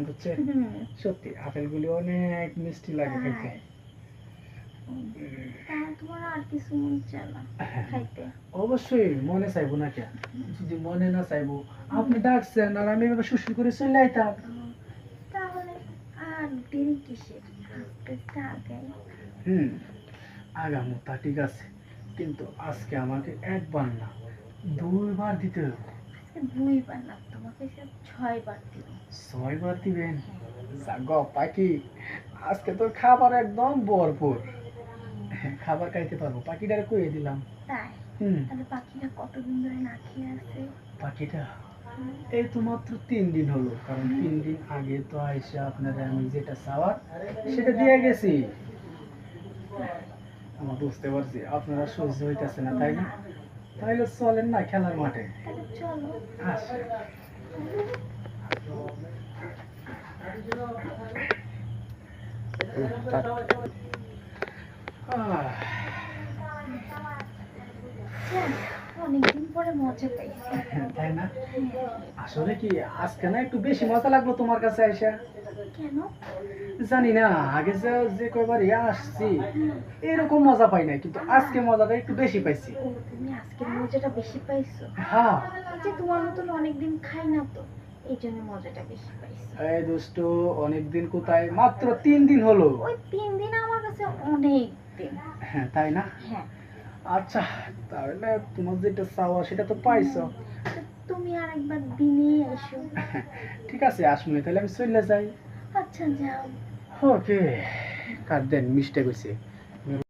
বুঝছেন? সত্যি আপেলগুলি অনেক মিষ্টি লাগে খাইতে। তোমার আর কিছু মন চায় না খাইতে? অবশ্যই মনে চাইবো না কেন? যদি মনে না চাইবো আপনি ডাকছেন আর আমি এভাবে সুসু করে চলে আইতাম। তাহলে আর দেরি কিসের? আস্তে আস্তে আগাই। আগামো তা ঠিক আছে, কিন্তু আজকে আমাকে একবার না 2 বার দিতে হবে। আজকে 2 বার না, তোমাকে 6 বার দিব। 6 বার দিবেন? গো পাখি, আজকে তোর খাবার একদম ভরপুর। খাবার খাইতে পারবো, পাখিটারে কইয়ে দিলাম। তাই? তাহলে পাখিটা কতদিন ধরে না খেয়ে আছে? পাখিটা এই তো মাত্র 3 দিন হলো, কারণ 3 দিন আগে তো আইসা আপনারা আমি যেটা চাওয়ার সেটা দিয়ে গেছি। আমি বুঝতে পারছি আপনারা সহ্য হইতেছে না, তাই না? তাইলে চলেন না খেলার মাঠে। চলো। আসেন। অনেকদিন পরে মজা পাইছি, তাই না? আসলে কি আজকে না একটু বেশি মজা লাগলো তোমার কাছে আইসা। কেন জানি না, আগে যে যে কয়বার আসছি এরকম মজা পাই নাই, কিন্তু আজকে মজাটা একটু বেশি পাইছি। তুমি আজকে মজাটা বেশি পাইছো? হ্যাঁ, যে তোমার মতন অনেকদিন খাই না তো, এই জন্য মজাটা বেশি পাইছি। এই দোস্ত, অনেকদিন কোথায়, মাত্র 3 দিন হলো। ওই 3 দিন আমার কাছে অনেক দিন। হ্যাঁ, তাই না? হ্যাঁ। আচ্ছা, তাহলে তোমার যেটা চাওয়া সেটা তো পাইছো। তুমি আর একবার দিনে এসো। ঠিক আছে, আসমনি, তাহলে আমি চলে যাই। আচ্ছা যাও। ওকে, কার দেন মিস্টেক হয়েছে।